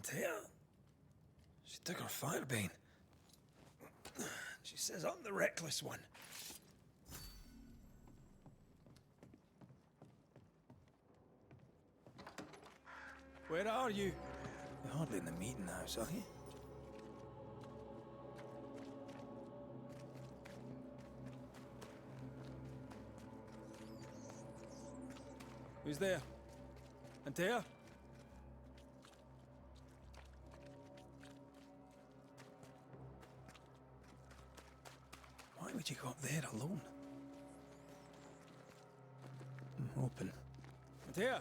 Антея? She took her firebane. She says I'm the reckless one. Where are you? You're hardly in the meeting house, are you? Who's there? Anteya? Why would you go up there alone? Open. Anteya?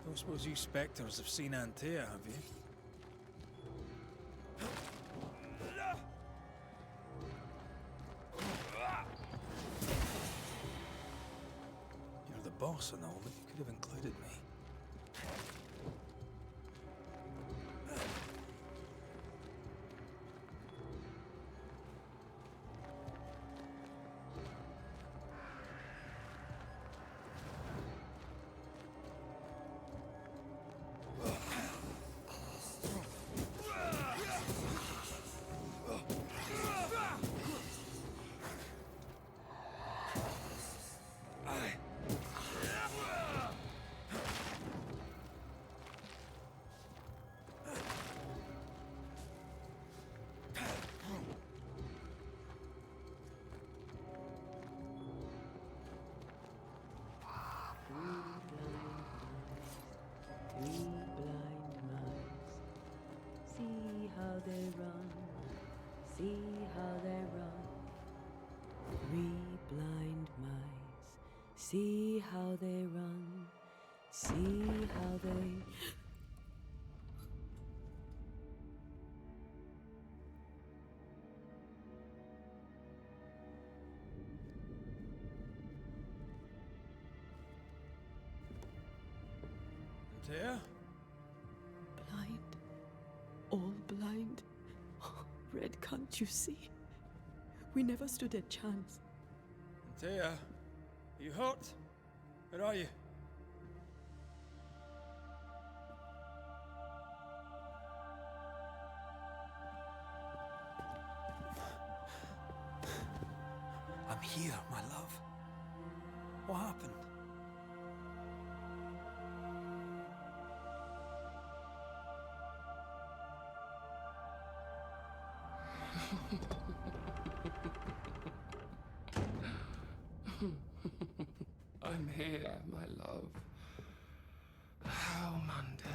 Don't suppose you spectres have seen Anteya, have you? You're the boss and all, but you could have included me. See how they run, see how they run. 3 blind mice, see how they run, see how they... Anteya? Blind, all blind. Red, can't you see? We never stood a chance. Anteya, you hurt? Where are you? I'm here, my love. What happened? I'm here, my love. How mundane.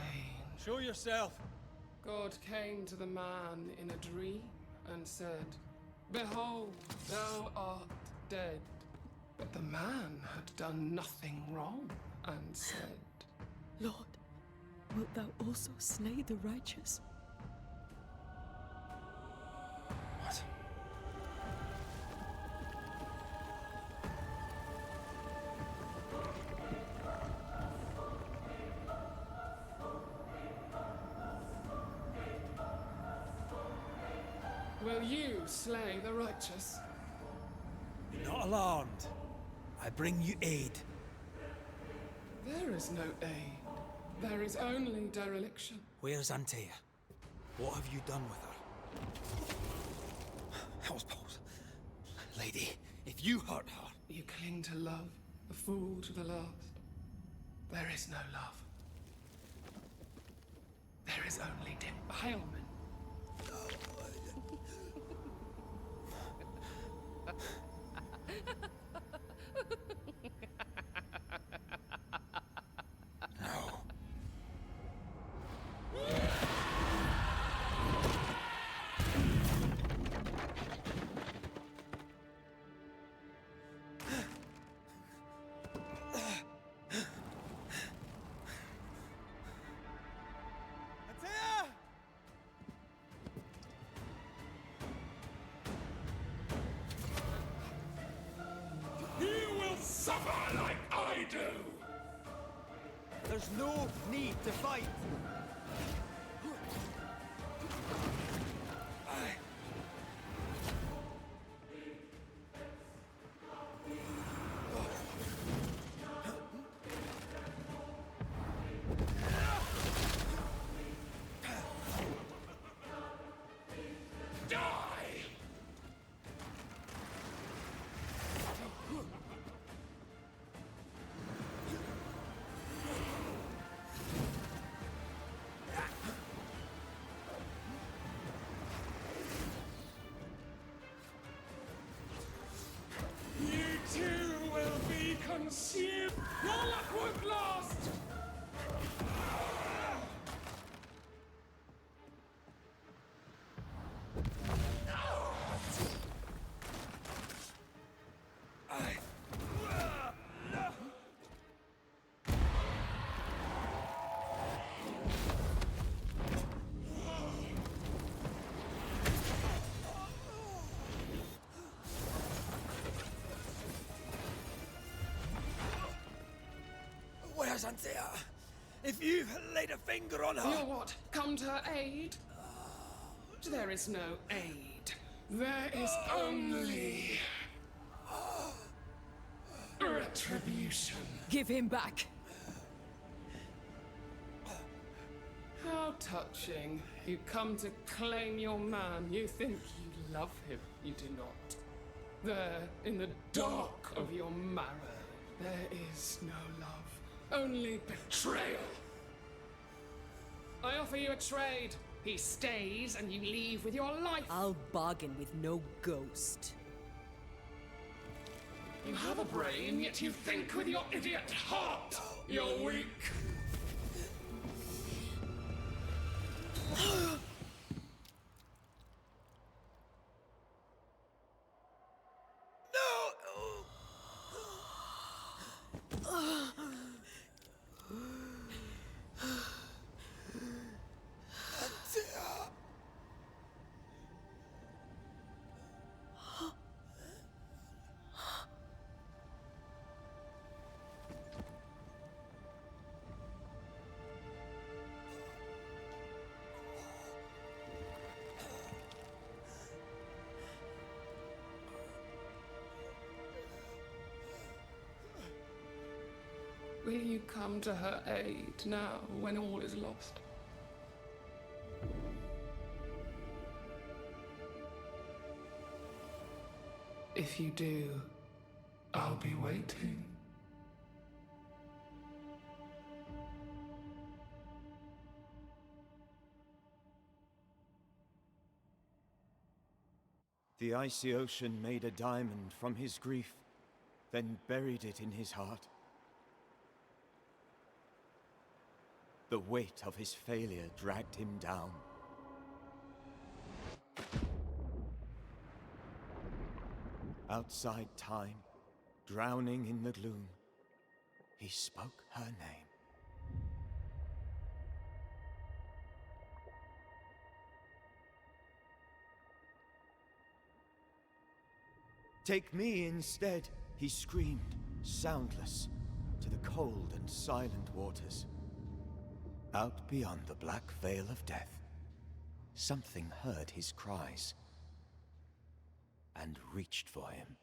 Show yourself. God came to the man in a dream and said, "Behold, thou art dead." But the man had done nothing wrong and said, Lord, wilt thou also slay the righteous? What? "Will you slay the righteous?" Be not alarmed. I bring you aid. There is no aid. There is only dereliction. Where's Anteya? What have you done with her? Hellsballs. Lady, if you hurt her... You cling to love, a fool to the last. There is no love. There is only defilement. No. Anteya! You will suffer like I do! There's no need to fight. us, Antea. If you've laid a finger on her... You're what? Come to her aid? There is no aid. There is only... retribution. Give him back. How touching. You come to claim your man. You think you love him. You do not. There, in the dark of your marrow, there is no love. Only betrayal. I offer you a trade. He stays and you leave with your life. I'll bargain with no ghost. You have a brain, yet you think with your idiot heart. You're weak. Will you come to her aid now, when all is lost? If you do, I'll be waiting. The icy ocean made a diamond from his grief, then buried it in his heart. The weight of his failure dragged him down. Outside time, drowning in the gloom, he spoke her name. Take me instead, he screamed, soundless, to the cold and silent waters. Out beyond the black veil of death, something heard his cries and reached for him.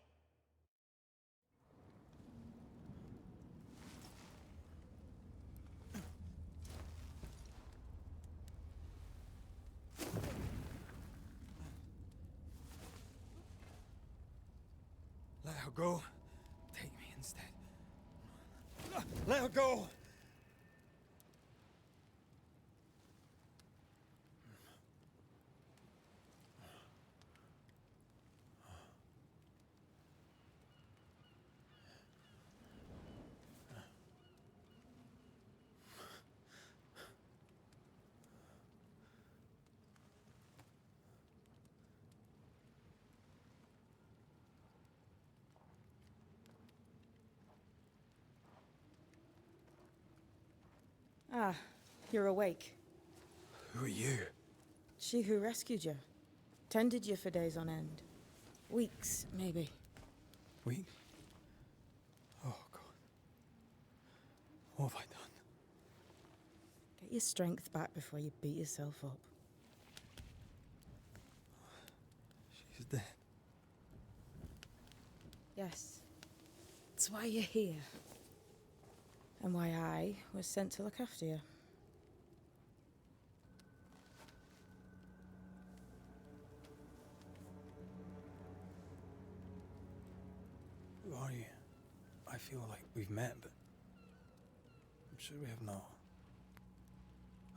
Let her go. Take me instead. Let her go! Ah, you're awake. Who are you? She who rescued you. Tended you for days on end. Weeks, maybe. Weeks? Oh, God. What have I done? Get your strength back before you beat yourself up. She's dead. Yes. That's why you're here. And why I was sent to look after you. Who are you? I feel like we've met, but I'm sure we have not.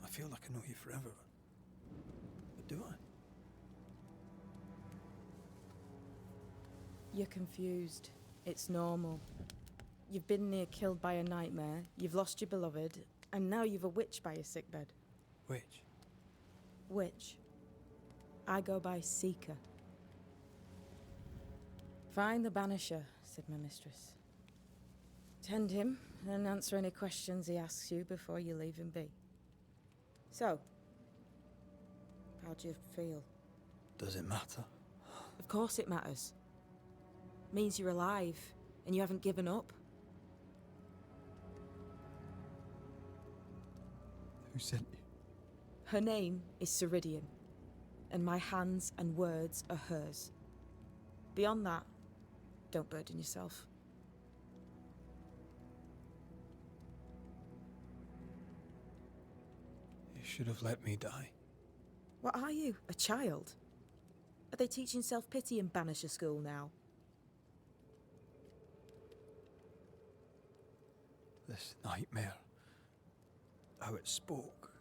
I feel like I know you forever, but do I? You're confused. It's normal. You've been near killed by a nightmare, you've lost your beloved, and now you've a witch by your sickbed. Which? Witch. I go by Seeker. Find the Banisher, said my mistress. Tend him, and answer any questions he asks you before you leave him be. So, how do you feel? Does it matter? Of course it matters. Means you're alive, and you haven't given up. sent you? Her name is Ceridian, and my hands and words are hers. Beyond that, don't burden yourself. You should have let me die. What are you, a child? Are they teaching self-pity in Banisher school now? This nightmare, how it spoke,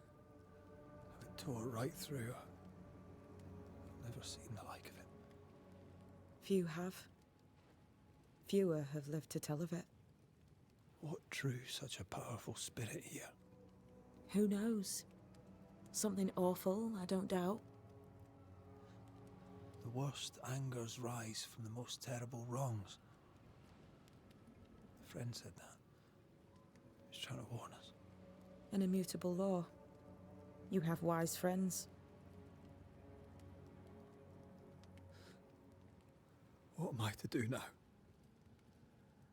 how it tore right through. I've never seen the like of it. Few have. Fewer have lived to tell of it. What drew such a powerful spirit here? Who knows? Something awful, I don't doubt. The worst angers rise from the most terrible wrongs. A friend said that. He's trying to warn us. An immutable law. You have wise friends. What am I to do now?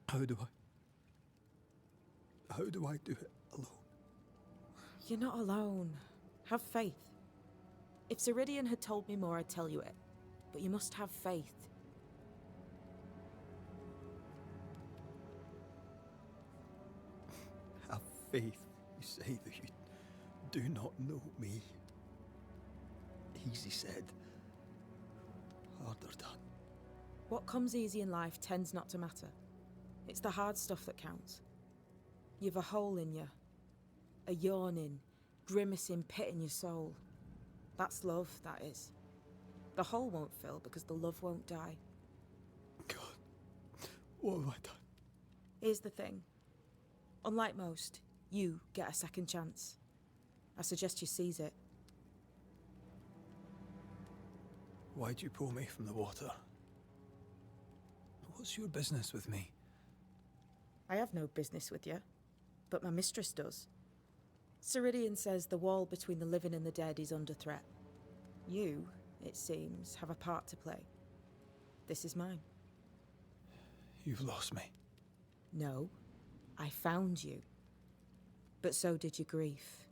How do I do it alone? You're not alone. Have faith. If Ceridian had told me more, I'd tell you it. But you must have faith. Have faith. You say that you do not know me. Easy said. Harder done. What comes easy in life tends not to matter. It's the hard stuff that counts. You've a hole in you. A yawning, grimacing pit in your soul. That's love, that is. The hole won't fill because the love won't die. God, what have I done? Here's the thing. Unlike most, you get a second chance. I suggest you seize it. Why'd you pull me from the water? What's your business with me? I have no business with you, but my mistress does. Ceridian says the wall between the living and the dead is under threat. You, it seems, have a part to play. This is mine. You've lost me. No, I found you. But so did your grief.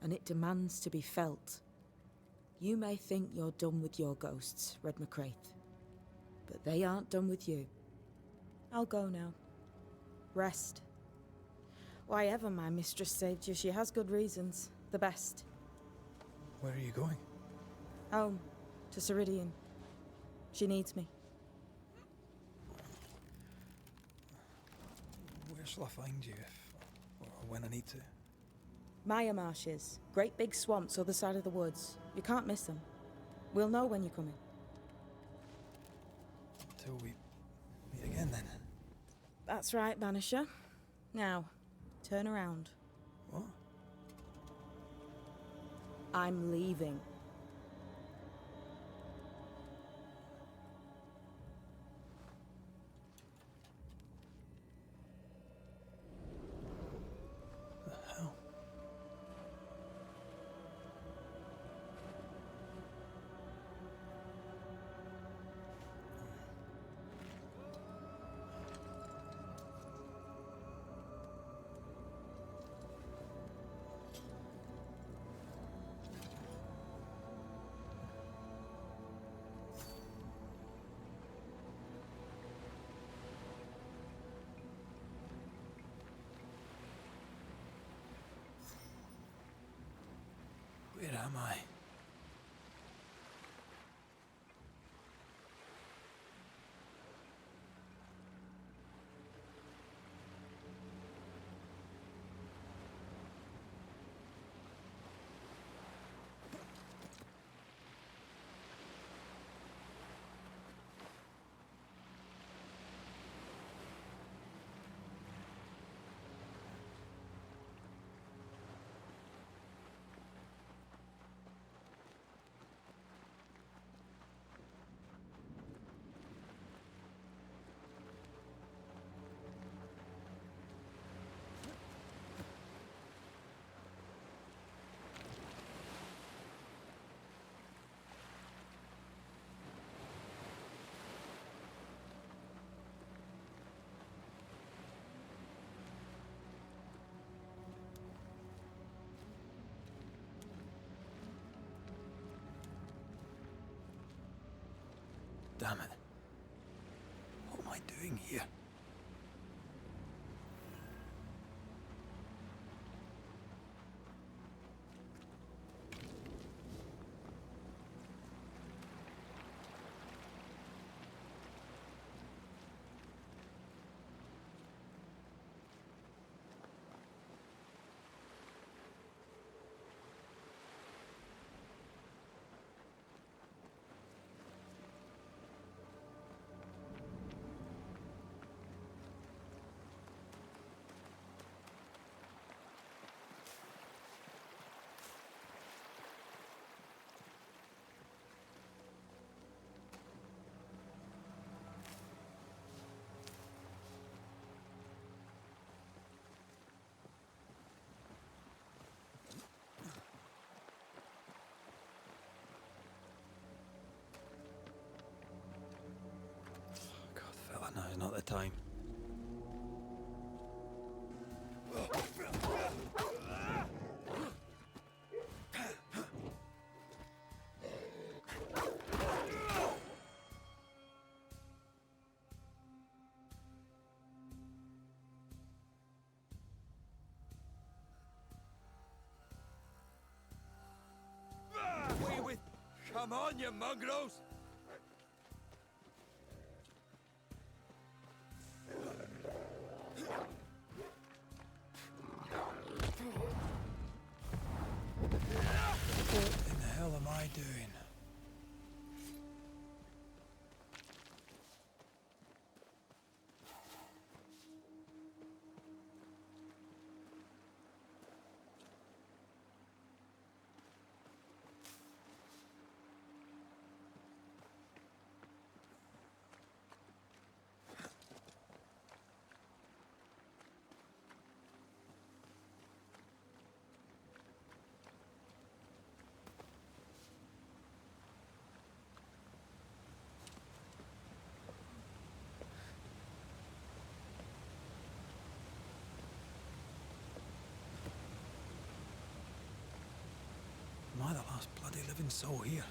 And it demands to be felt. You may think you're done with your ghosts, Red McCraith. But they aren't done with you. I'll go now. Rest. Why ever my mistress saved you, she has good reasons. The best. Where are you going? Home. To Ceridian. She needs me. Where shall I find you if, or when I need to? Maya marshes. Great big swamps other side of the woods. You can't miss them. We'll know when you're coming. Till we meet again then. That's right, Banisher. Now, turn around. What? I'm leaving. The hell? Where am I? damn it. What am I doing here? No, it's not the time. Come on, you mongrels! What in the hell am I doing? Am I the last bloody living soul here?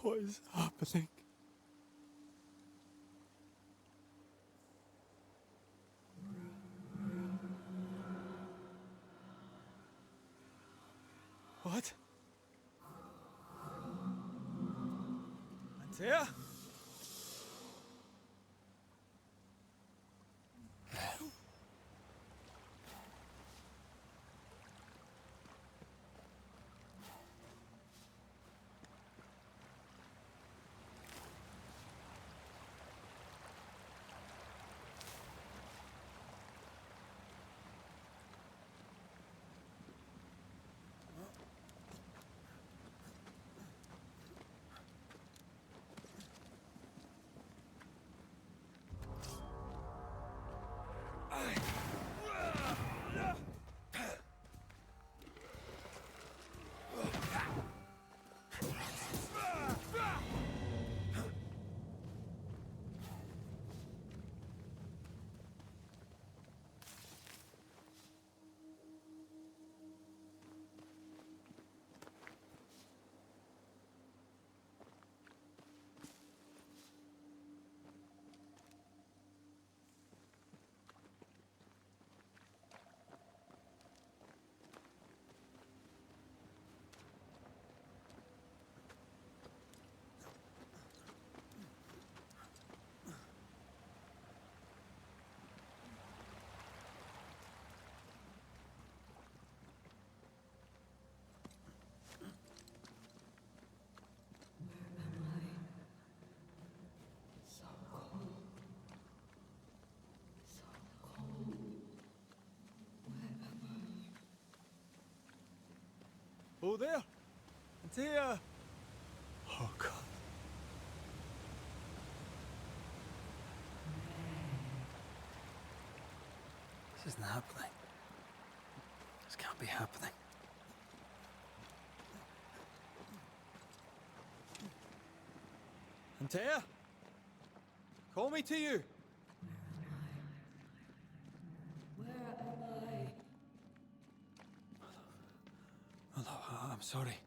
What is happening? What? Antея? go there. Антея! Oh, God. This isn't happening. This can't be happening. Anteya? Call me to you. Hello, I'm sorry.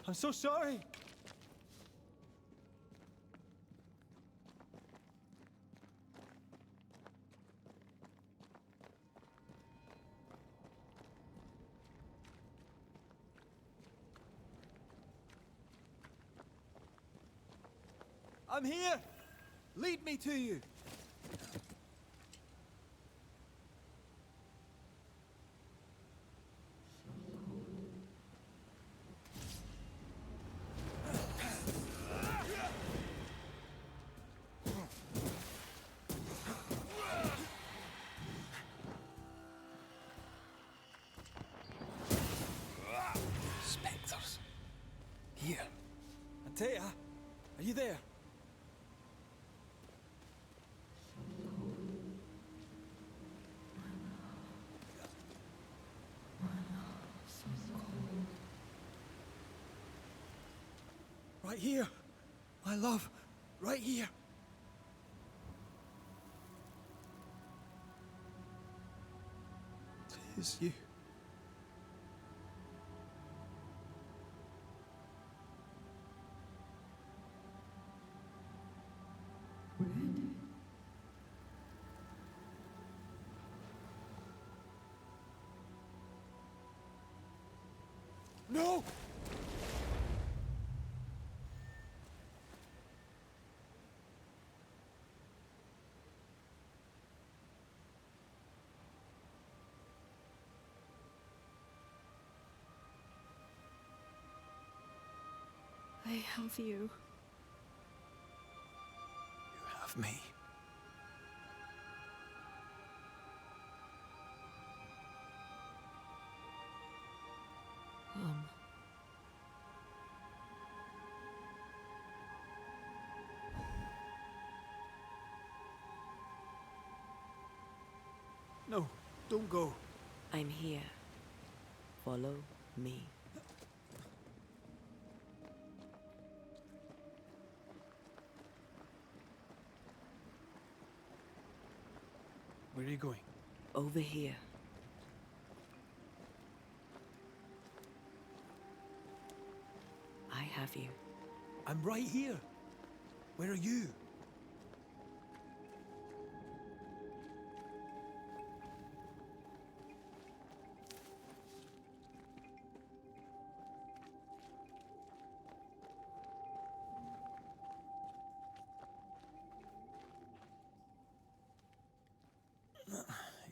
I'm so sorry. I'm here. Lead me to you. Spectres. Here. Anteya, are you there? Right here, my love, right here. It is you. No! I have you. You have me. No, don't go. I'm here. Follow me. Where are you going? Over here. I have you. I'm right here. Where are you?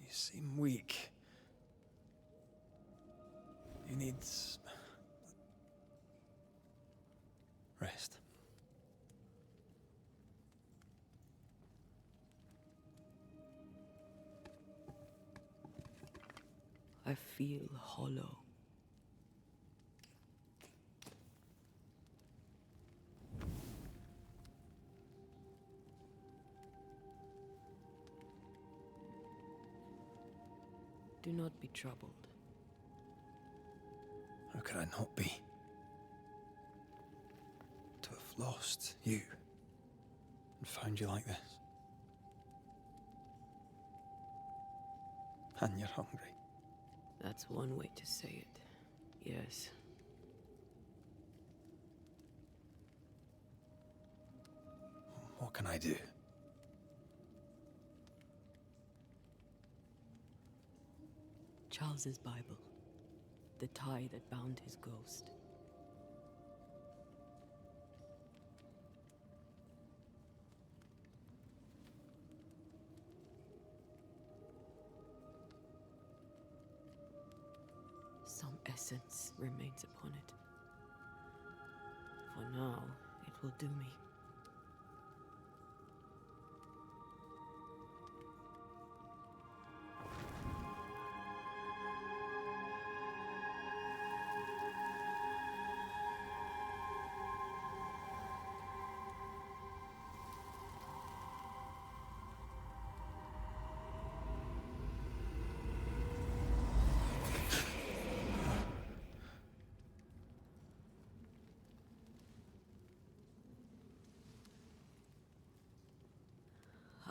You seem weak. You need rest. I feel hollow. Do not be troubled. How could I not be? To have lost you and found you like this. And you're hungry. That's one way to say it. Yes. What can I do? Charles's Bible. The tie that bound his ghost. Some essence remains upon it. For now, it will do me.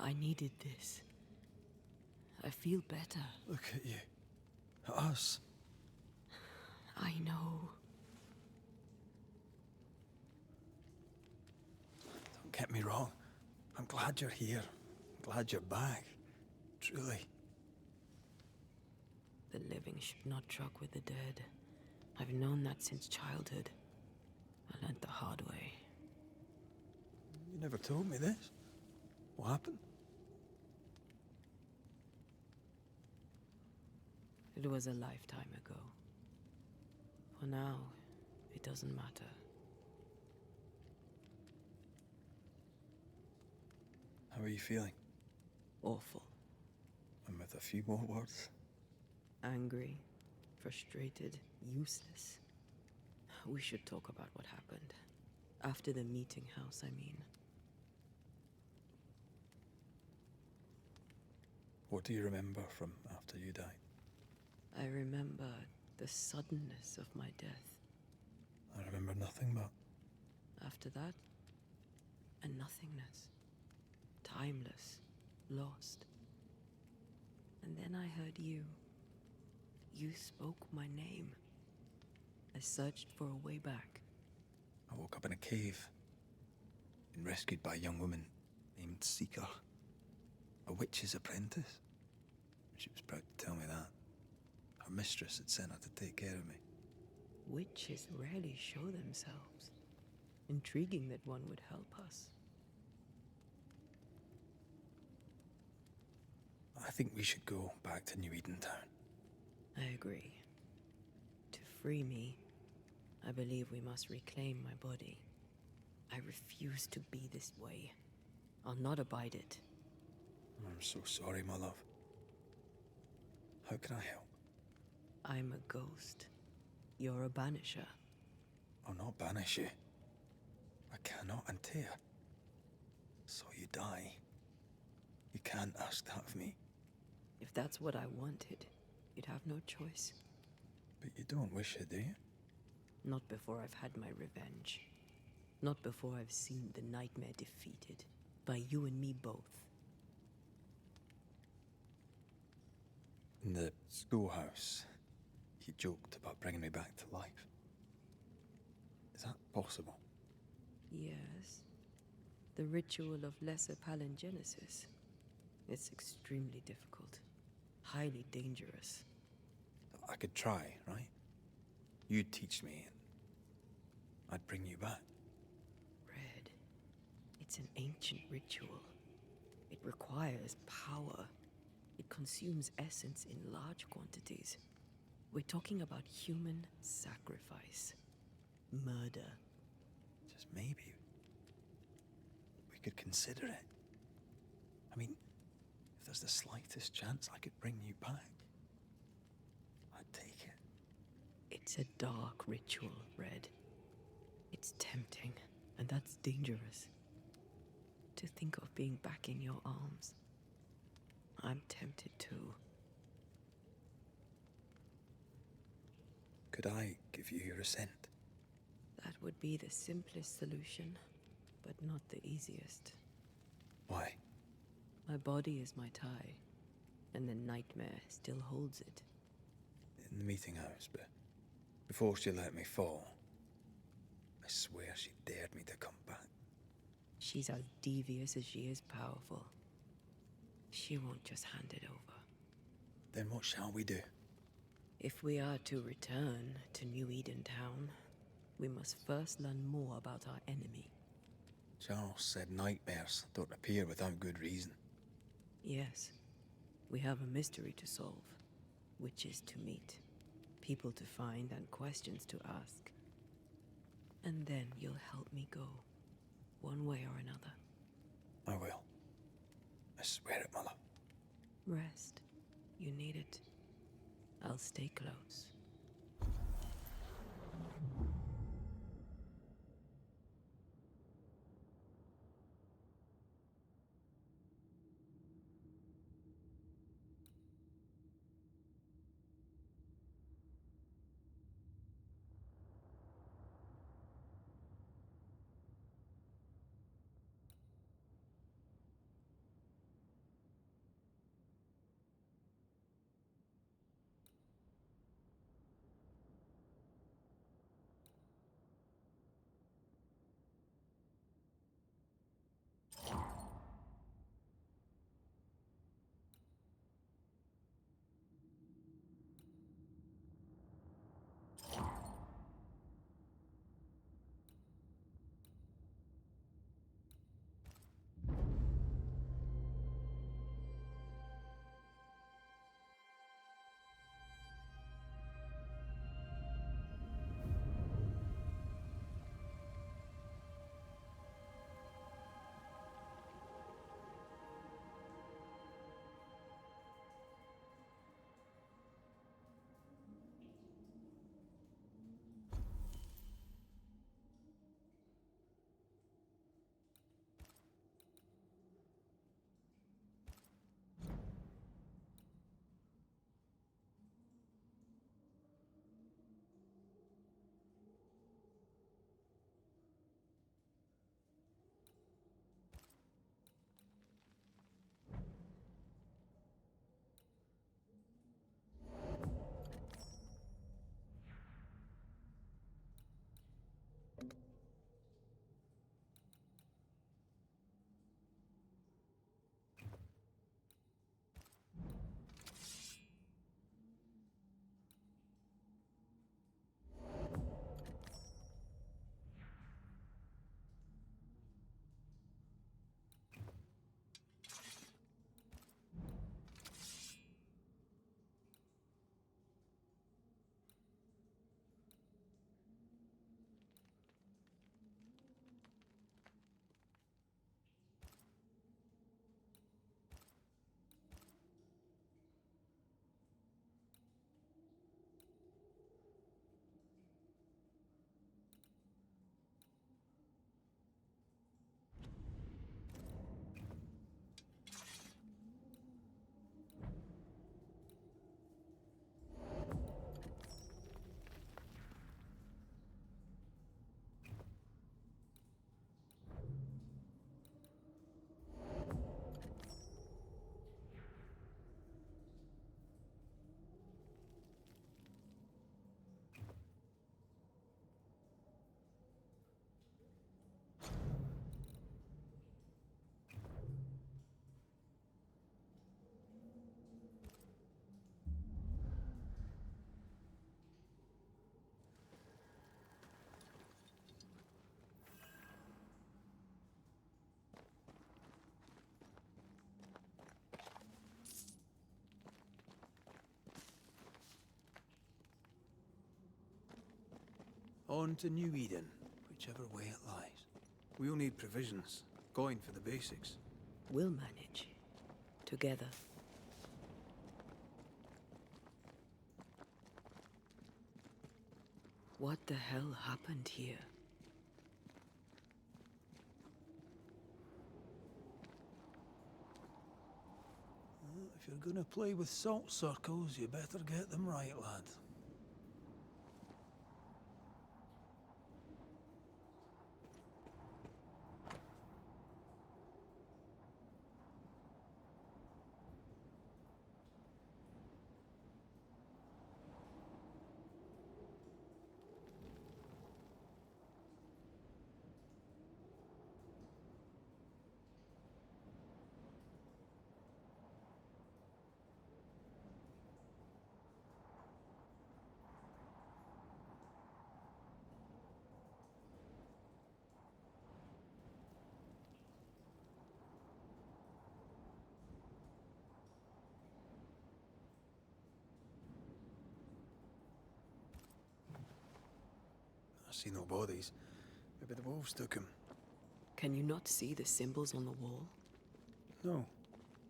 I needed this. I feel better. Look at you. At us. I know. Don't get me wrong. I'm glad you're here. I'm glad you're back. Truly. The living should not truck with the dead. I've known that since childhood. I learned the hard way. You never told me this. What happened? It was a lifetime ago. For now, it doesn't matter. How are you feeling? Awful. And with a few more words? Angry, frustrated, useless. We should talk about what happened. After the meeting house, I mean. What do you remember from after you died? I remember the suddenness of my death. I remember nothing but... After that, a nothingness. Timeless, lost. And then I heard you. You spoke my name. I searched for a way back. I woke up in a cave. Been rescued by a young woman named Seeker. A witch's apprentice. She was proud to tell me that. Her mistress had sent her to take care of me. Witches rarely show themselves. Intriguing that one would help us. I think we should go back to New Eden Town. I agree. To free me, I believe we must reclaim my body. I refuse to be this way. I'll not abide it. I'm so sorry, my love. How can I help? I'm a ghost. You're a banisher. I'll not banish you. I cannot, Antea. So you die. You can't ask that of me. If that's what I wanted, you'd have no choice. But you don't wish it, do you? Not before I've had my revenge. Not before I've seen the nightmare defeated. By you and me both. In the schoolhouse, you joked about bringing me back to life. Is that possible? Yes. The ritual of lesser palingenesis. It's extremely difficult. Highly dangerous. I could try, right? You'd teach me, and I'd bring you back. Red. It's an ancient ritual. It requires power. It consumes essence in large quantities. We're talking about human sacrifice. Murder. Just maybe we could consider it. I mean, if there's the slightest chance I could bring you back, I'd take it. It's a dark ritual, Red. It's tempting, and that's dangerous. To think of being back in your arms. I'm tempted too. Could I give you your assent? That would be the simplest solution, but not the easiest. Why? My body is my tie, and the nightmare still holds it. In the meeting house, but before she let me fall, I swear she dared me to come back. She's as devious as she is powerful. She won't just hand it over. Then what shall we do? If we are to return to New Eden Town, we must first learn more about our enemy. Charles said nightmares don't appear without good reason. Yes, we have a mystery to solve, witches to meet, people to find, and questions to ask. And then you'll help me go, one way or another. I will. I swear it, my love. Rest. You need it. I'll stay close. On to New Eden, whichever way it lies. We'll need provisions, coin for the basics. We'll manage. Together. What the hell happened here? Well, if you're gonna play with salt circles, you better get them right, lad. I see no bodies. Maybe the wolves took him. Can you not see the symbols on the wall? No.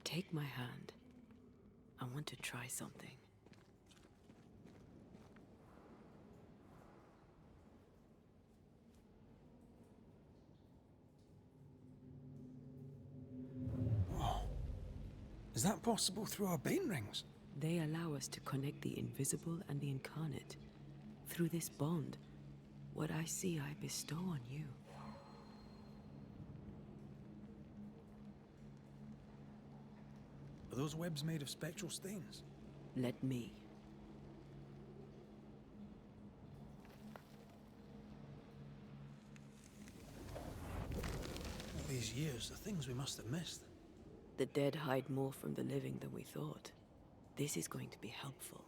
Take my hand. I want to try something. Oh. Is that possible through our bane rings? They allow us to connect the invisible and the incarnate. Through this bond, what I see I bestow on you. Are those webs made of spectral stains? Let me. All these years, the things we must have missed. The dead hide more from the living than we thought. This is going to be helpful.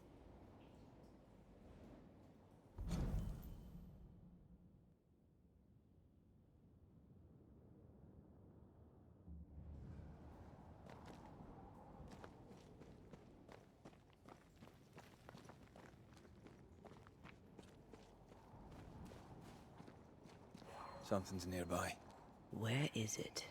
Something's nearby. Where is it?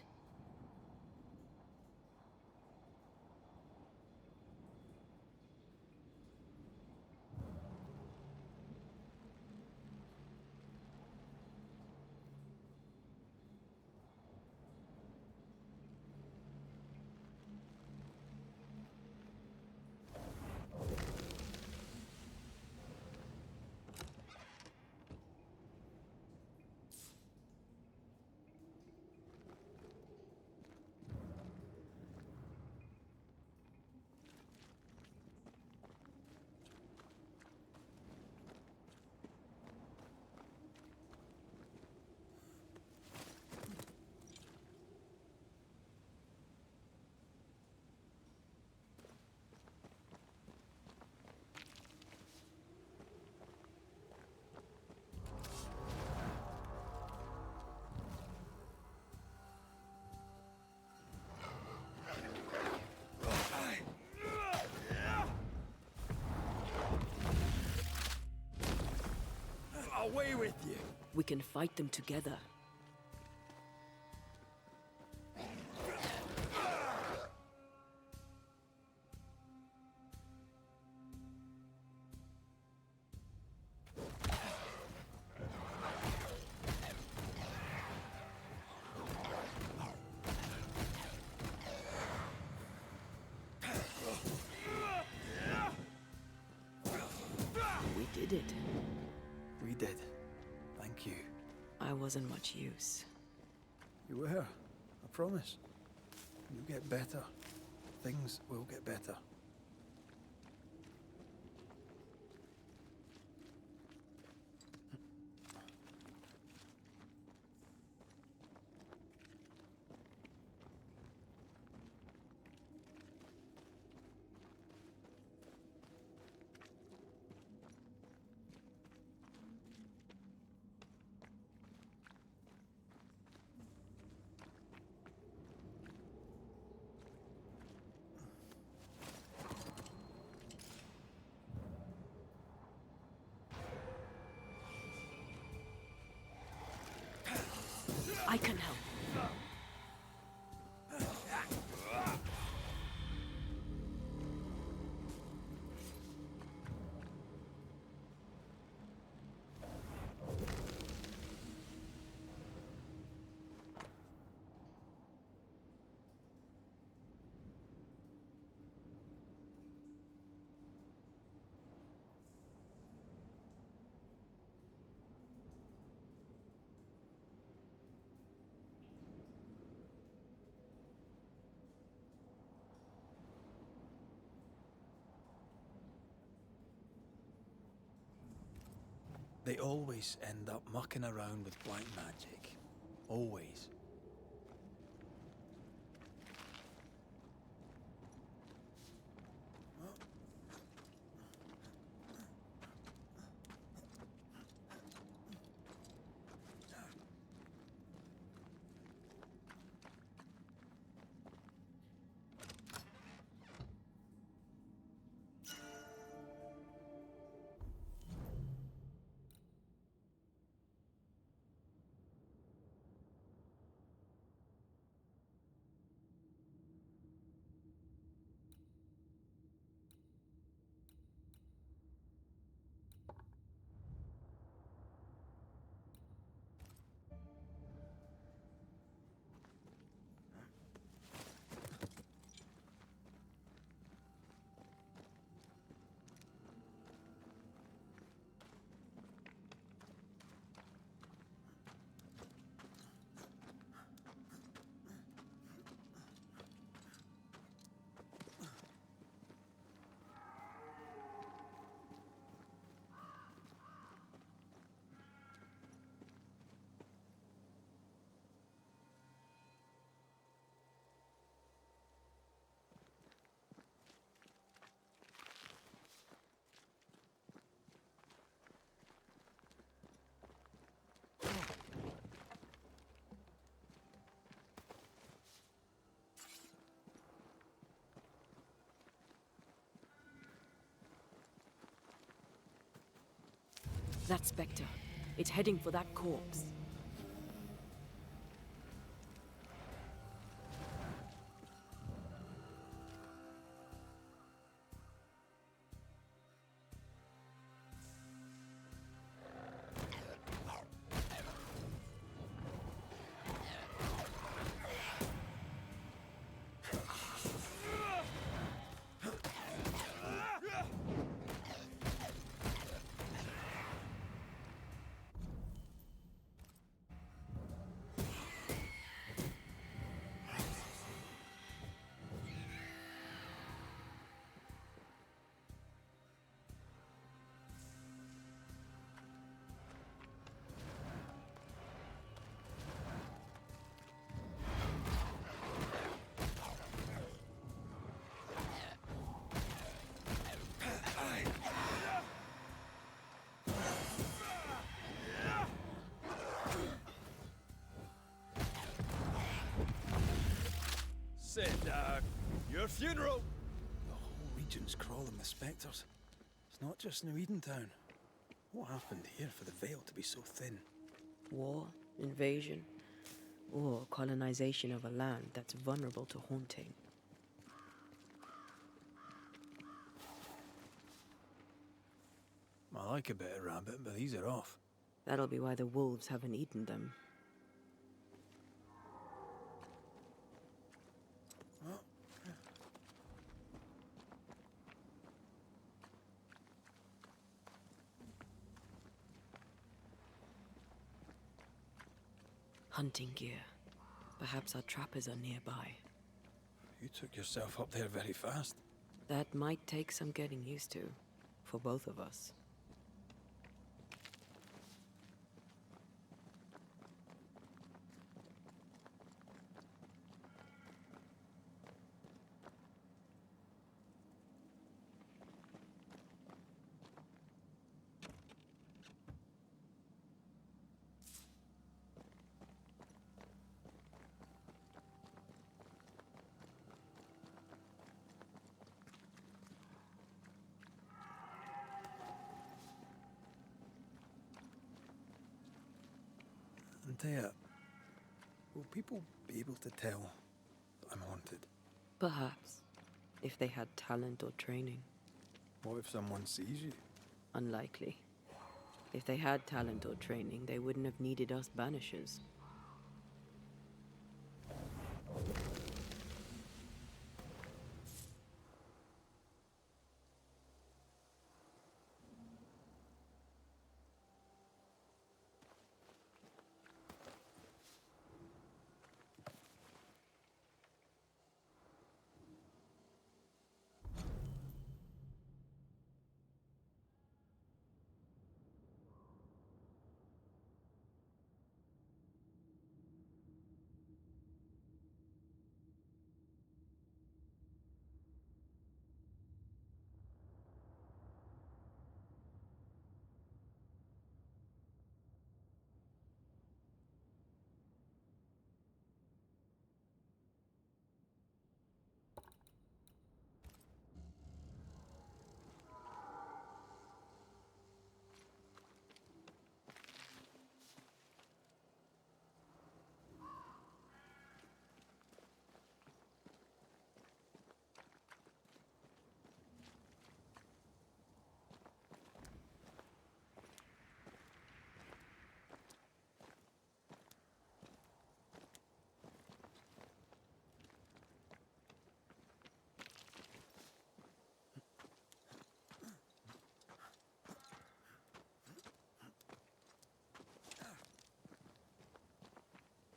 Away with you! We can fight them together. We did it. We did. Thank you. I wasn't much use. You were. I promise. You'll get better. Things will get better. can help. They always end up mucking around with black magic. Always. That spectre. It's heading for that corpse. Said, your funeral. The whole region's crawling with spectres. It's not just New Edentown. What happened here for the veil to be so thin? War, invasion, or colonization of a land that's vulnerable to haunting. I like a bit of rabbit, but these are off. That'll be why the wolves haven't eaten them. Hunting gear. Perhaps our trappers are nearby. You took yourself up there very fast. That might take some getting used to, for both of us. Anteya, Will people be able to tell that I'm haunted? Perhaps, if they had talent or training. What if someone sees you? Unlikely. If they had talent or training, they wouldn't have needed us Banishers.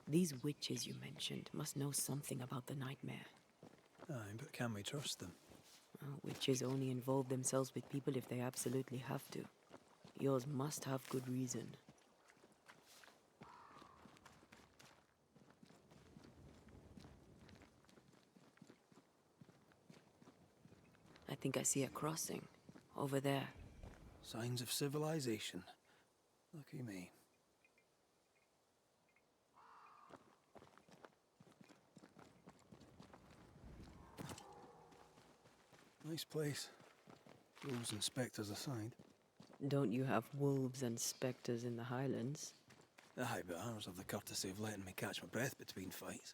These witches you mentioned must know something about the nightmare. Aye, but can we trust them? Witches only involve themselves with people if they absolutely have to. Yours must have good reason. I think I see a crossing. Over there. Signs of civilization. Lucky me. Nice place. Wolves and spectres aside. Don't you have wolves and spectres in the Highlands? Aye, but ours have the courtesy of letting me catch my breath between fights.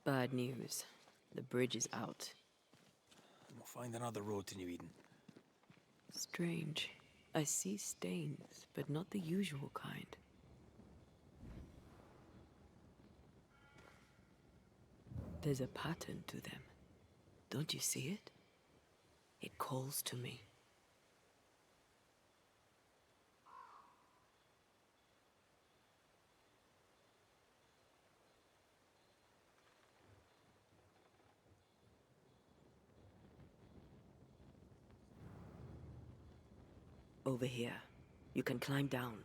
Bad news. The bridge is out. And we'll find another road to New Eden. Strange. I see stains, but not the usual kind. There's a pattern to them. Don't you see it? It calls to me. Over here. You can climb down.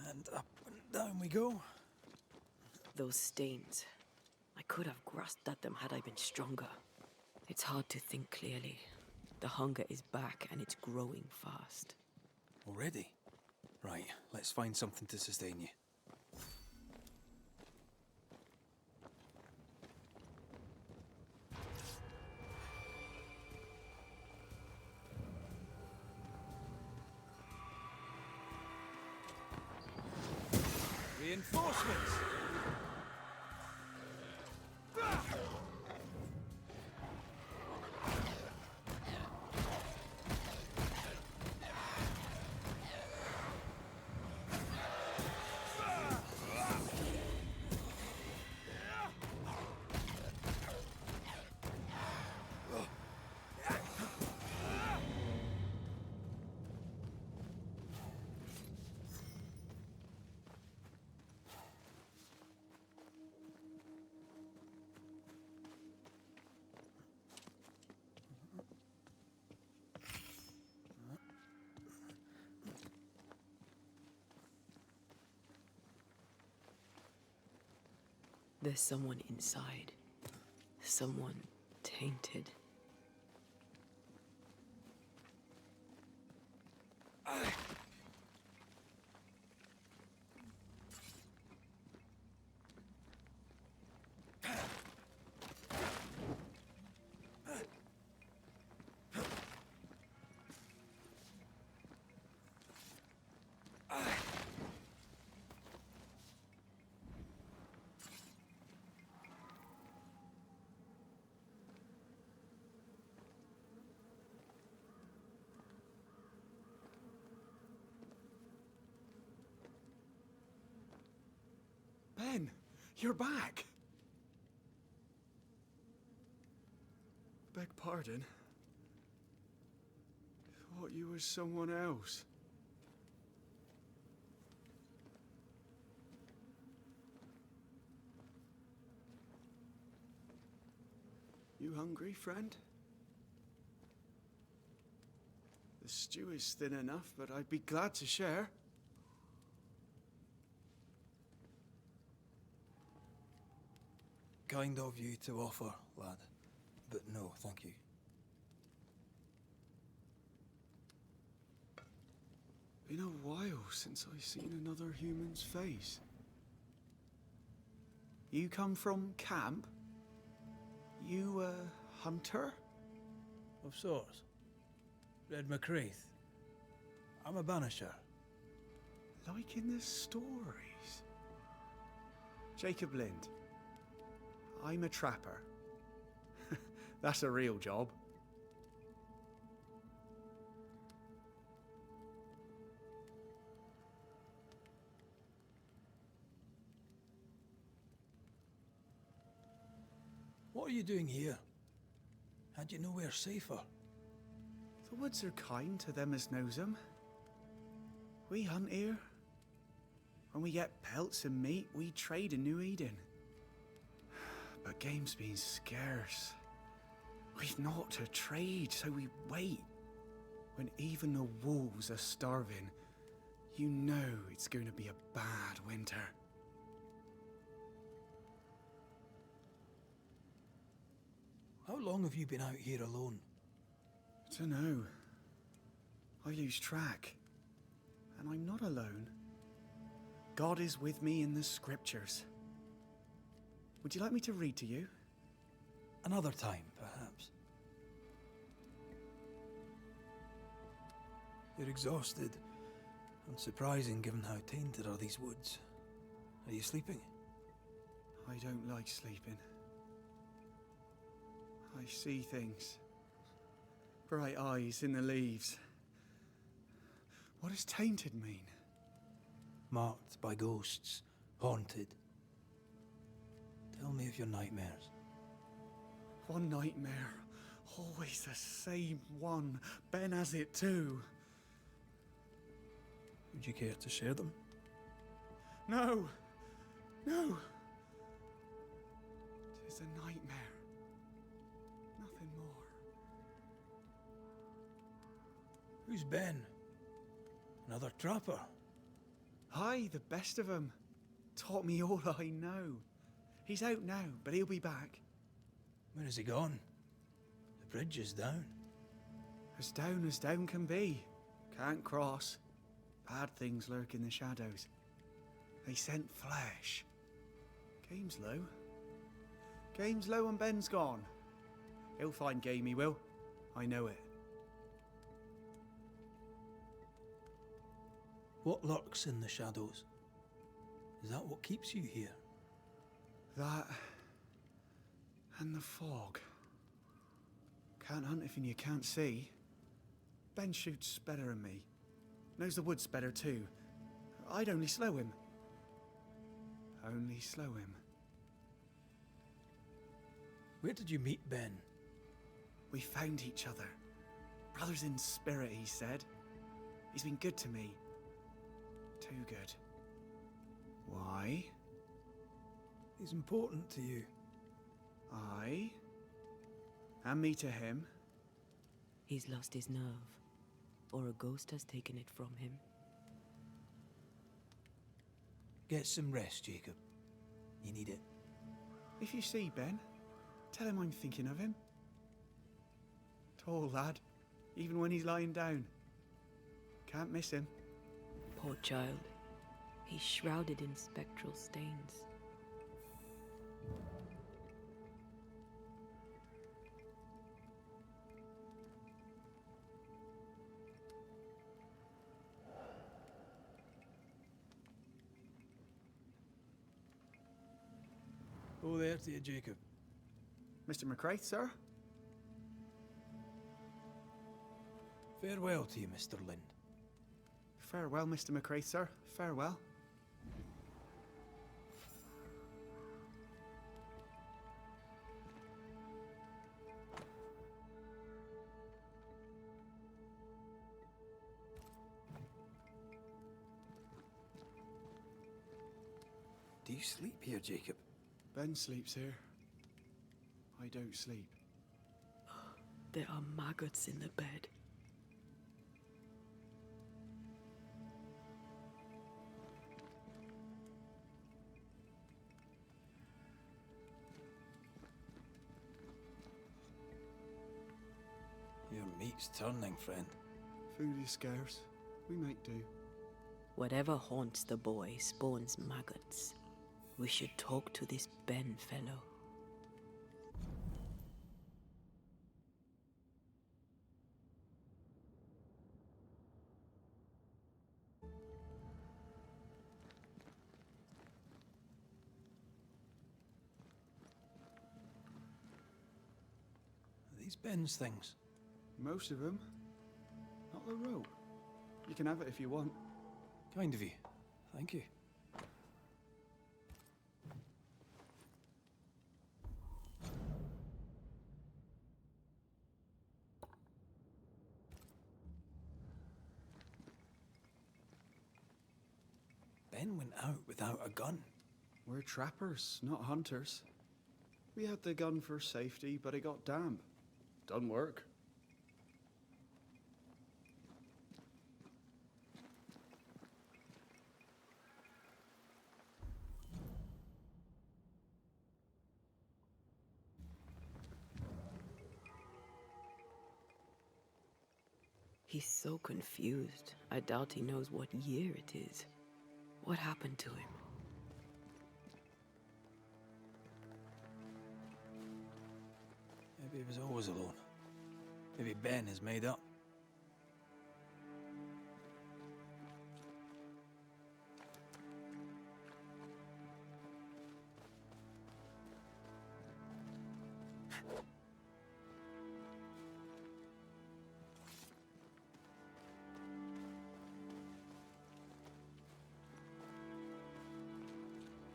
And up and down we go. Those stains. I could have grasped at them had I been stronger. It's hard to think clearly. The hunger is back and it's growing fast. Already? Right, let's find something to sustain you. Reinforcements! There's someone inside. Someone tainted. Ben, you're back. Beg pardon. Thought you was someone else. You hungry, friend? The stew is thin enough, but I'd be glad to share. Kind of you to offer, lad. But no, thank you. Been a while since I've seen another human's face. You come from camp? You a hunter? Of sorts. Red McCraith. I'm a banisher. Like in the stories. Jacob Lind. I'm a trapper. That's a real job. What are you doing here? Had you nowhere safer? The woods are kind to them as knows 'em. We hunt here. When we get pelts and meat, we trade in New Eden. But game's been scarce. We've naught to trade, so we wait. When even the wolves are starving, you know it's going to be a bad winter. How long have you been out here alone? I dunno. I lose track. And I'm not alone. God is with me in the scriptures. Would you like me to read to you? Another time, perhaps. You're exhausted. Unsurprising given how tainted are these woods. Are you sleeping? I don't like sleeping. I see things. Bright eyes in the leaves. What does tainted mean? Marked by ghosts, haunted. Tell me of your nightmares. One nightmare. Always the same one. Ben has it too. Would you care to share them? No! No! Tis a nightmare. Nothing more. Who's Ben? Another trapper? Aye, the best of 'em. Taught me all I know. He's out now, but he'll be back. Where has he gone? The bridge is down. As down can be. Can't cross. Bad things lurk in the shadows. They scent flesh. Game's low. Game's low and Ben's gone. He'll find game, he will. I know it. What lurks in the shadows? Is that what keeps you here? That and the fog. Can't hunt if you can't see. Ben shoots better than me. Knows the woods better too. I'd only slow him. Only slow him. Where did you meet Ben? We found each other. Brothers in spirit, he said. He's been good to me. Too good. Why? He's important to you. I? And me to him? He's lost his nerve, or a ghost has taken it from him. Get some rest, Jacob. You need it. If you see Ben, tell him I'm thinking of him. Tall lad, even when he's lying down. Can't miss him. Poor child. He's shrouded in spectral stains. Oh, there to you, Jacob. Mr. McCraith, sir? Farewell to you, Mr. Lind. Farewell, Mr. McCraith, sir. Farewell. Do you sleep here, Jacob? Ben sleeps here. I don't sleep. There are maggots in the bed. Your meat's turning, friend. Food is scarce. We make do. Whatever haunts the boy spawns maggots. We should talk to this Ben fellow. Are these Ben's things? Most of them. Not the rope. You can have it if you want. Kind of you. Thank you. Ben went out without a gun. We're trappers, not hunters. We had the gun for safety, but it got damp. Done work. He's so confused. I doubt he knows what year it is. What happened to him? Maybe he was always alone. Maybe Ben is made up.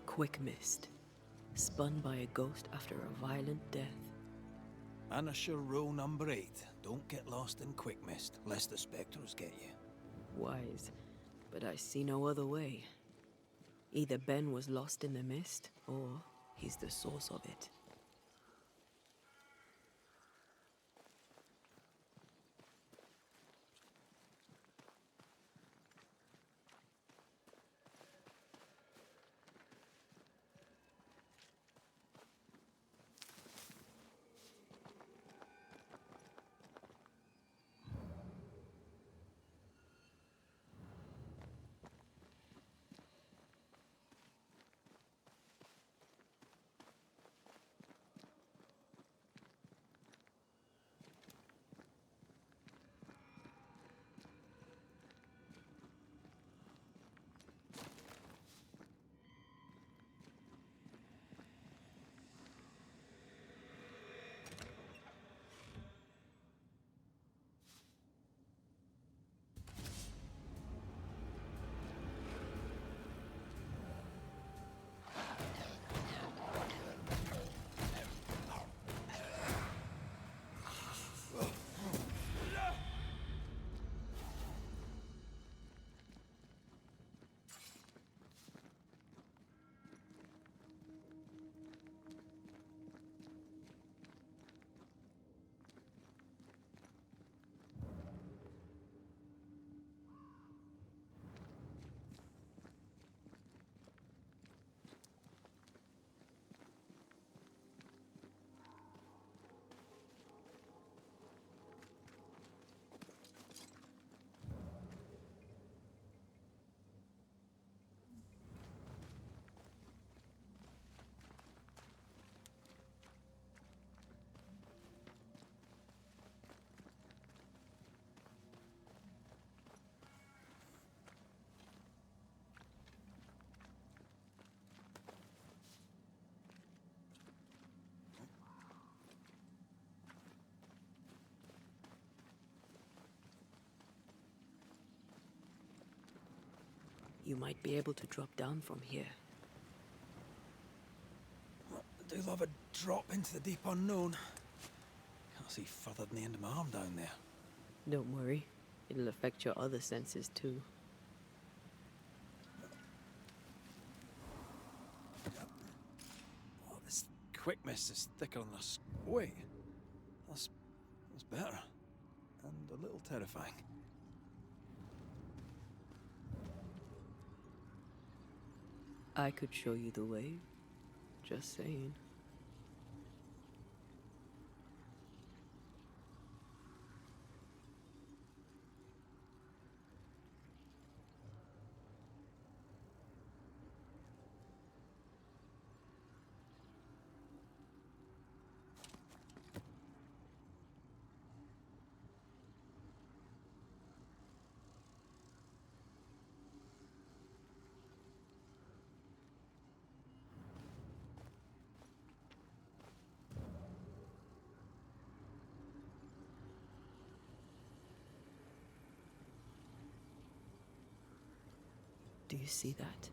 Quick mist. Spun by a ghost after a violent death. Banisher rule number 8. Don't get lost in quick mist, lest the spectres get you. Wise, but I see no other way. Either Ben was lost in the mist, or he's the source of it. you might be able to drop down from here. I do love a drop into the deep unknown. Can't see further than the end of my arm down there. Don't worry, it'll affect your other senses too. Oh, this quick mist is thicker than a wait. That's better. And a little terrifying. I could show you the way. Just saying. Do you see that?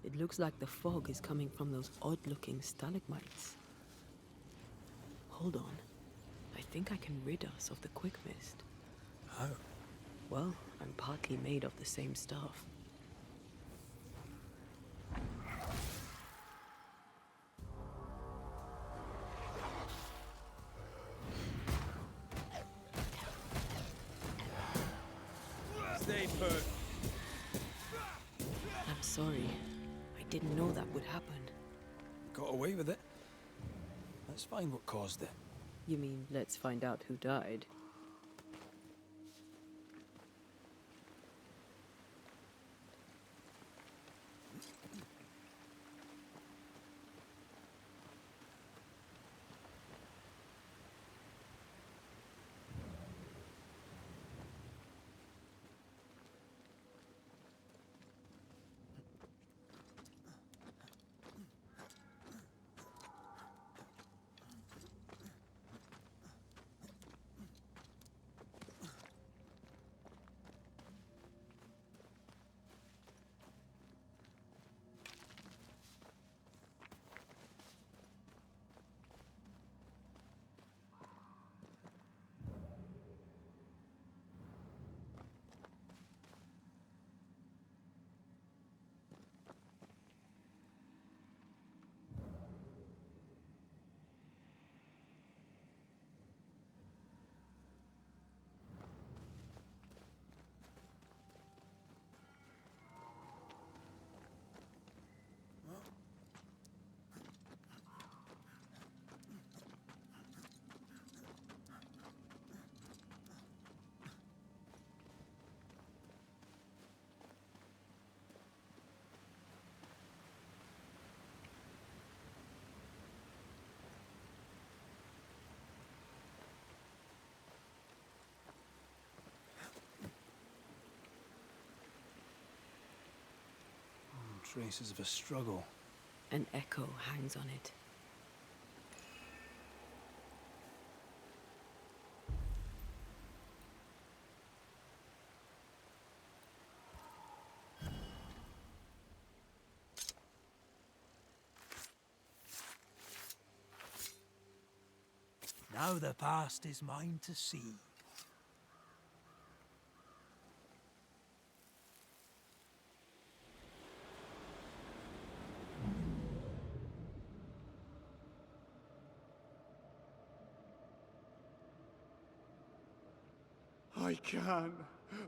It looks like the fog is coming from those odd-looking stalagmites. Hold on. I think I can rid us of the quick mist. How? Well, I'm partly made of the same stuff. Stay put. I'm sorry. I didn't know that would happen. Got away with it. Let's find what caused it. You mean, let's find out who died? Traces of a struggle. An echo hangs on it. Now the past is mine to see.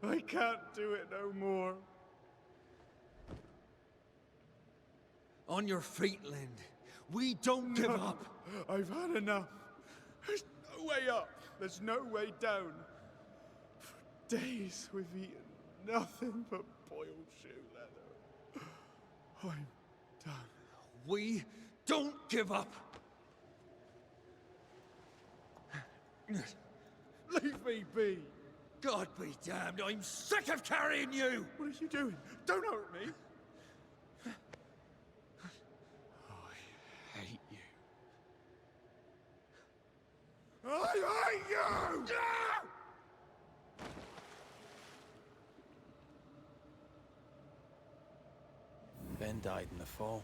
I can't do it no more. On your feet, Lind. We don't give up. I've had enough. There's no way up. There's no way down. For days we've eaten nothing but boiled shoe leather. I'm done. We don't give up. Leave me be. God be damned, I'm sick of carrying you! What are you doing? Don't hurt me. I hate you. I hate you! Ben died in the fall.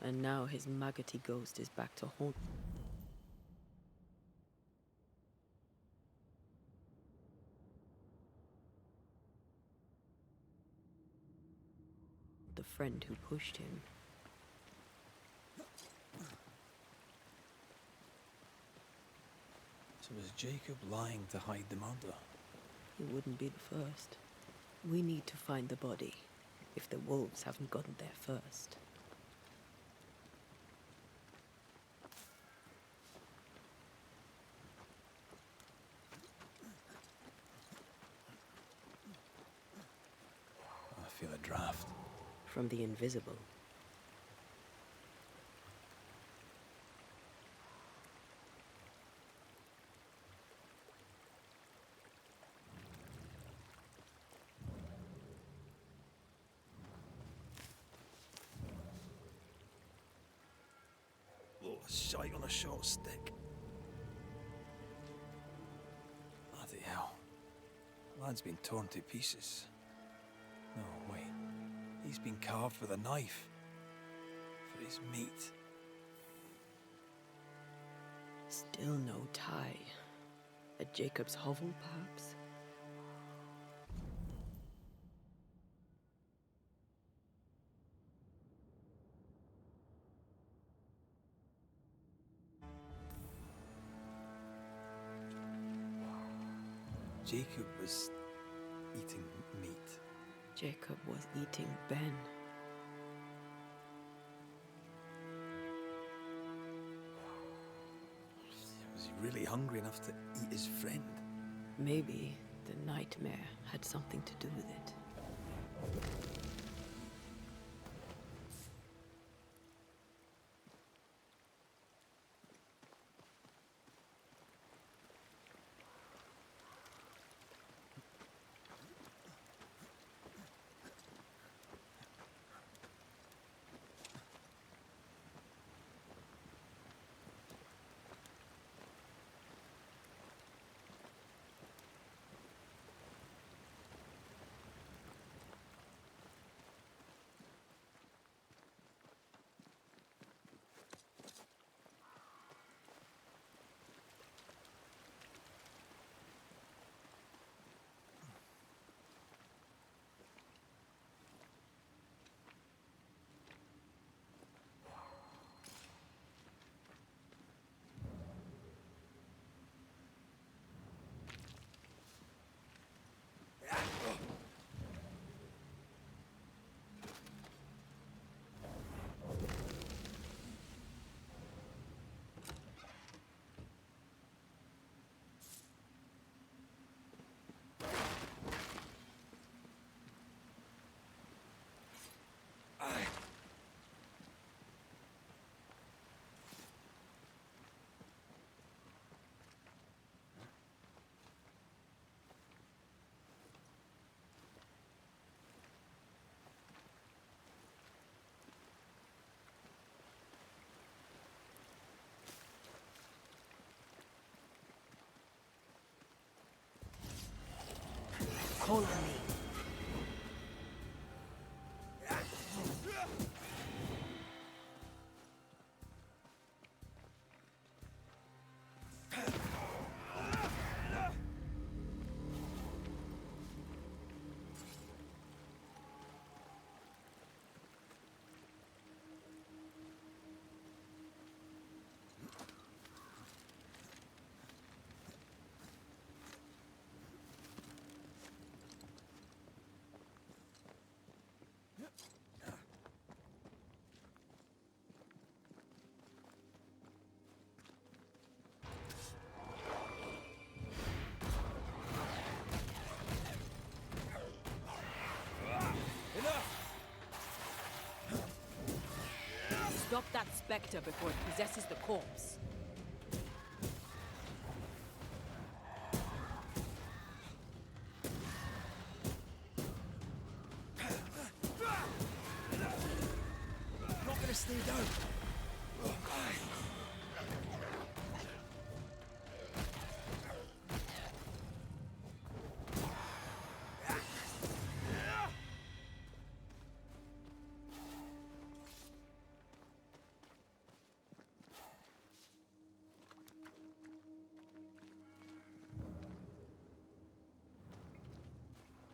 And now his maggoty ghost is back to haunt. The friend who pushed him. So was Jacob lying to hide the murder? He wouldn't be the first. We need to find the body, if the wolves haven't gotten there first. I feel a draft. From the invisible. Oh, shite on a short stick. Bloody hell. Lad's been torn to pieces. No, wait. He's been carved with a knife. For his meat. Still no tie. At Jacob's hovel, perhaps? Jacob was eating meat. Jacob was eating Ben. Was he really hungry enough to eat his friend? Maybe the nightmare had something to do with it. Call on me. Stop that specter before it possesses the corpse. Not gonna stay down.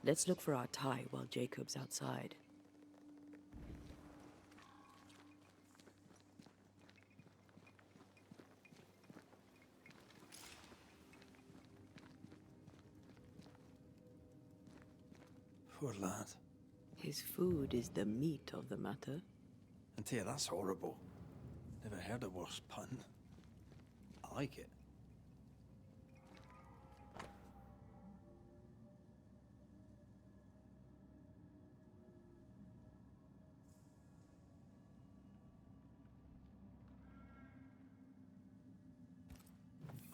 Let's look for our tie while Jacob's outside. Poor lad. His food is the meat of the matter. Anteya, that's horrible. Never heard a worse pun. I like it.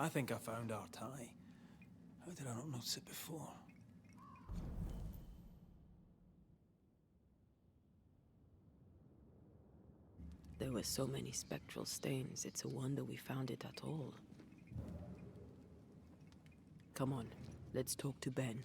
I think I found our tie. How did I not notice it before? There were so many spectral stains, it's a wonder we found it at all. Come on, let's talk to Ben.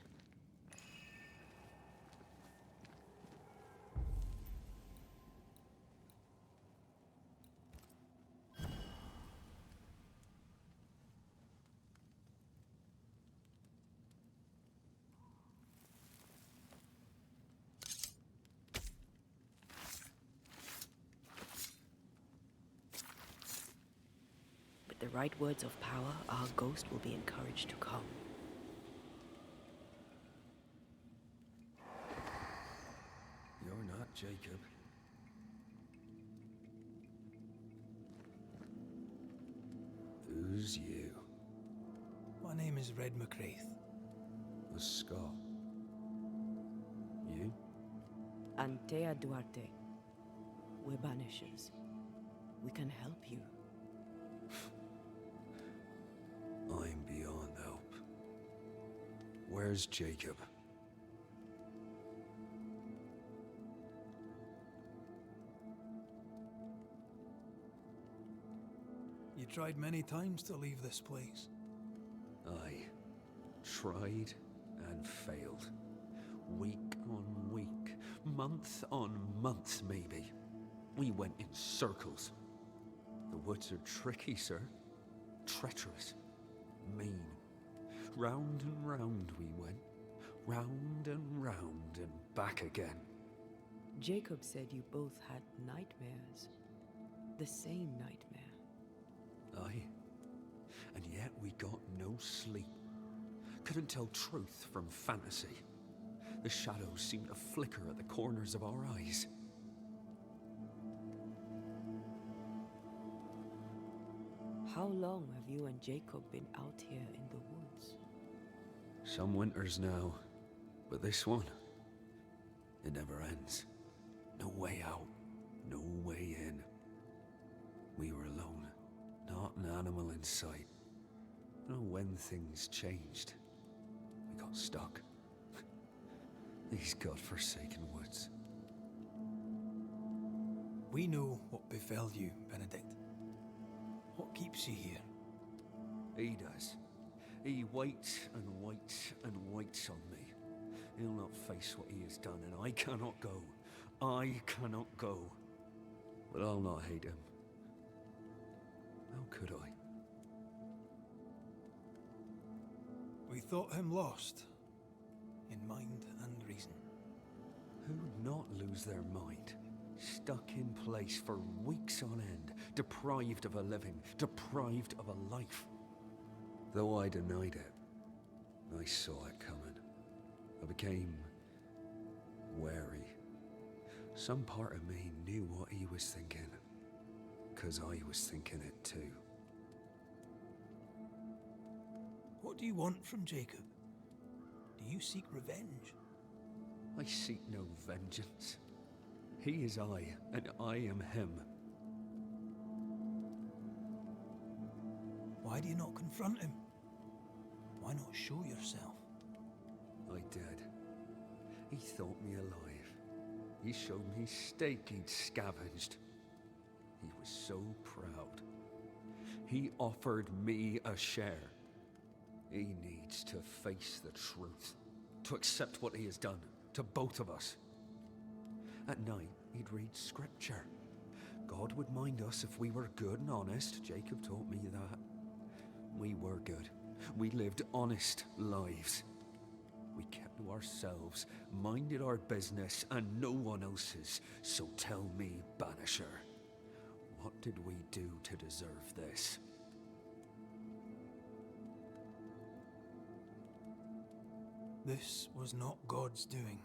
With the right words of power, our ghost will be encouraged to come. You're not Jacob. Who's you? My name is Red McCraith. A Scot. You? Anteya Duarte. We're Banishers. We can help you. I'm beyond help. Where's Jacob? You tried many times to leave this place. I tried and failed. Week on week, month on month maybe. We went in circles. The woods are tricky, sir. Treacherous. Mean. Round and round we went. Round and back again. Jacob said you both had nightmares. The same nightmare. Aye. And yet we got no sleep. Couldn't tell truth from fantasy. The shadows seemed to flicker at the corners of our eyes. How long have you and Jacob been out here in the woods? Some winters now, but this one, it never ends. No way out, no way in. We were alone, not an animal in sight. I don't know when things changed. We got stuck. These godforsaken woods. We know what befell you, Benedict. What keeps you here? He does. He waits and waits and waits on me. He'll not face what he has done, and I cannot go. I cannot go. But I'll not hate him. How could I? We thought him lost, in mind and reason. Who'd not lose their mind? Stuck in place for weeks on end, deprived of a living, deprived of a life. Though I denied it, I saw it coming. I became wary. Some part of me knew what he was thinking, 'cause I was thinking it too. What do you want from Jacob? Do you seek revenge? I seek no vengeance. He is I, and I am him. Why do you not confront him? Why not show yourself? I did. He thought me alive. He showed me steak he'd scavenged. He was so proud. He offered me a share. He needs to face the truth, to accept what he has done to both of us. At night, he'd read scripture. God would mind us if we were good and honest. Jacob taught me that. We were good. We lived honest lives. We kept to ourselves, minded our business and no one else's. So tell me, Banisher, what did we do to deserve this? This was not God's doing.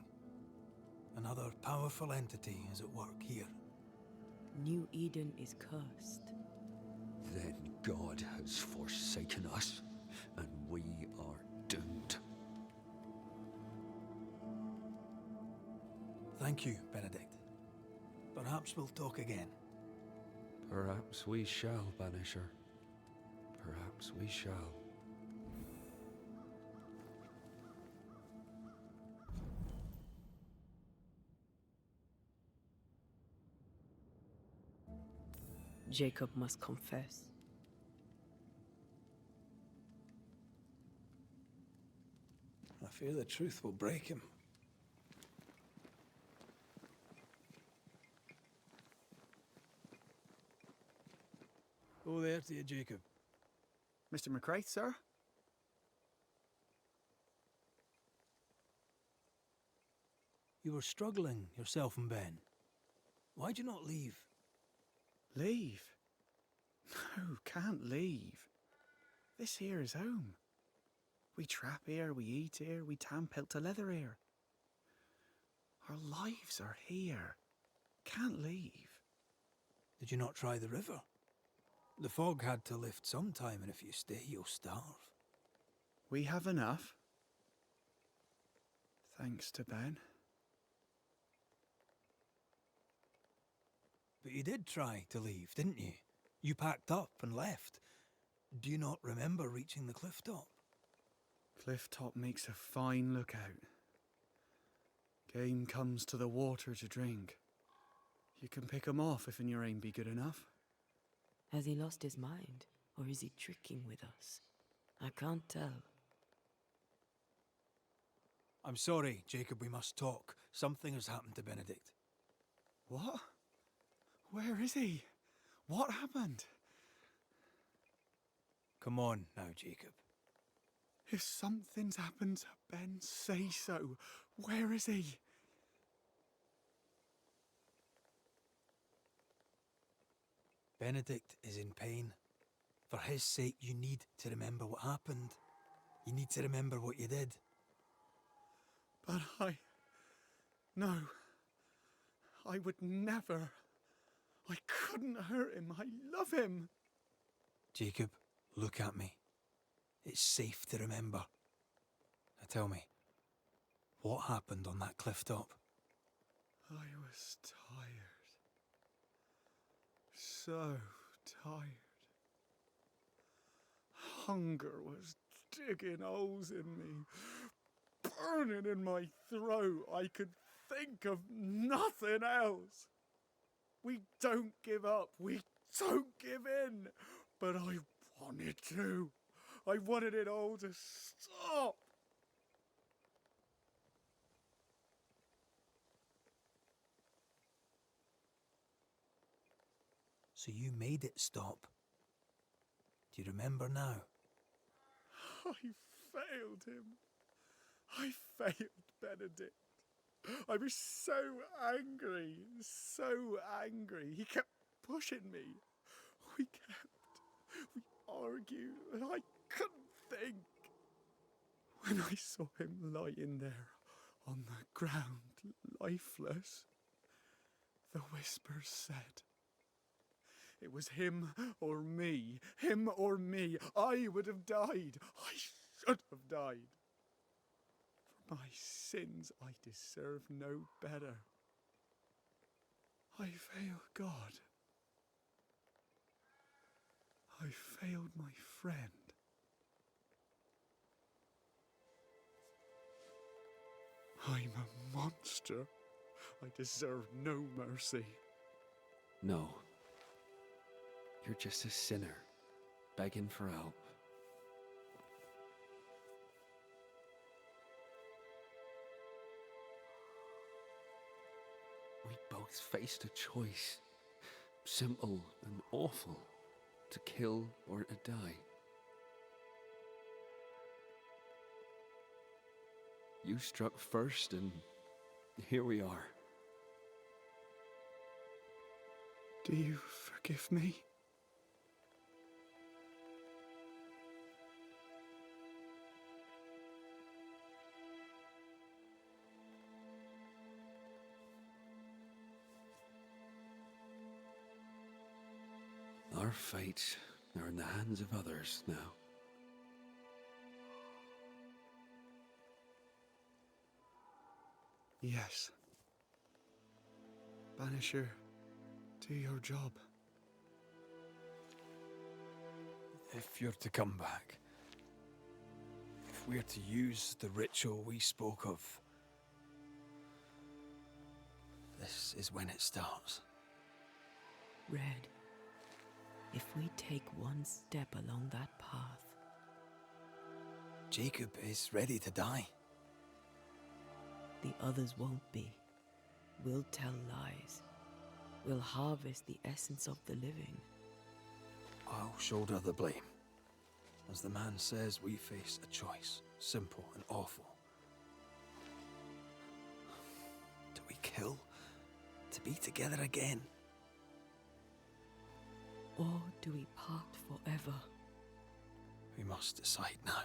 Another powerful entity is at work here. New Eden is cursed. Then God has forsaken us, and we are doomed. Thank you, Benedict. Perhaps we'll talk again. Perhaps we shall, Banisher. Perhaps we shall. Jacob must confess. I fear the truth will break him. Oh, there to you, Jacob. Mr. McCraith, sir? You were struggling, yourself and Ben. Why'd you not leave? Leave? No, can't leave. This here is home. We trap here, we eat here, we tan pelt to leather here. Our lives are here. Can't leave. Did you not try the river? The fog had to lift sometime, and if you stay, you'll starve. We have enough. Thanks to Ben. But you did try to leave, didn't you? You packed up and left. Do you not remember reaching the cliff top? Cliff top makes a fine lookout. Game comes to the water to drink. You can pick 'em off if your aim be good enough. Has he lost his mind, or is he tricking with us? I can't tell. I'm sorry, Jacob, we must talk. Something has happened to Benedict. What? Where is he? What happened? Come on now, Jacob. If something's happened to Ben, say so. Where is he? Benedict is in pain. For his sake, you need to remember what happened. You need to remember what you did. But No. I would never. I couldn't hurt him. I love him. Jacob, look at me. It's safe to remember. Now tell me, what happened on that cliff top? I was tired. So tired. Hunger was digging holes in me, burning in my throat. I could think of nothing else. We don't give up. We don't give in. But I wanted to. I wanted it all to stop. So you made it stop. Do you remember now? I failed him. I failed Benedict. I was so angry, so angry. He kept pushing me. We argued, and I couldn't think. When I saw him lying there on the ground, lifeless, the whispers said, it was him or me, him or me. I would have died. I should have died. For my sins, I deserve no better. I failed God. I failed my friend. I'm a monster. I deserve no mercy. No. You're just a sinner, begging for help. We both faced a choice, simple and awful, to kill or to die. You struck first, and here we are. Do you forgive me? Our fates are in the hands of others now. Yes. Banisher, do your job. If you're to come back, if we're to use the ritual we spoke of, this is when it starts. Red, if we take one step along that path, Jacob is ready to die. the others won't be. We'll tell lies. We'll harvest the essence of the living. I'll shoulder the blame. As the man says, we face a choice, simple and awful. Do we kill to be together again? Or do we part forever? We must decide now.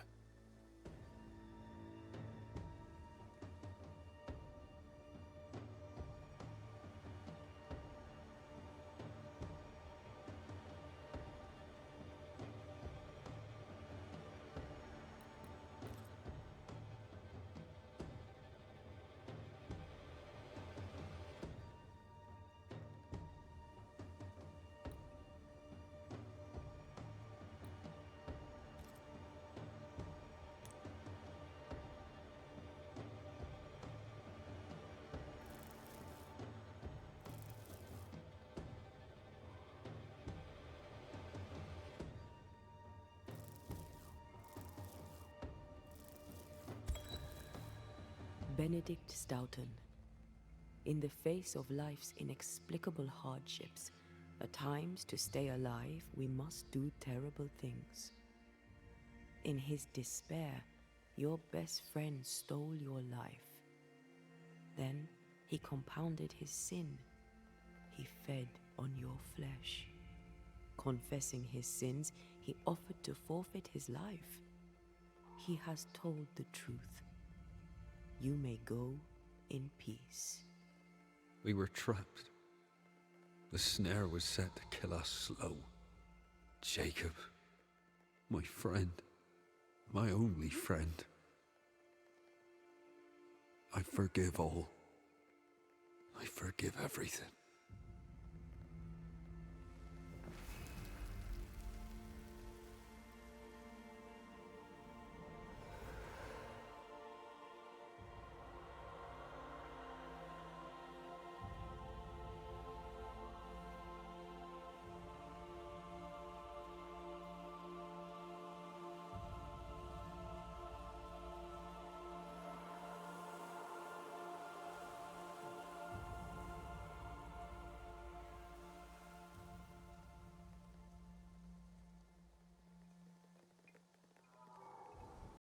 Benedict Stoughton. In the face of life's inexplicable hardships, at times to stay alive, we must do terrible things. In his despair, your best friend stole your life. Then he compounded his sin. He fed on your flesh. Confessing his sins, he offered to forfeit his life. He has told the truth. You may go in peace. We were trapped. The snare was set to kill us slow. Jacob, my friend, my only friend. I forgive all. I forgive everything.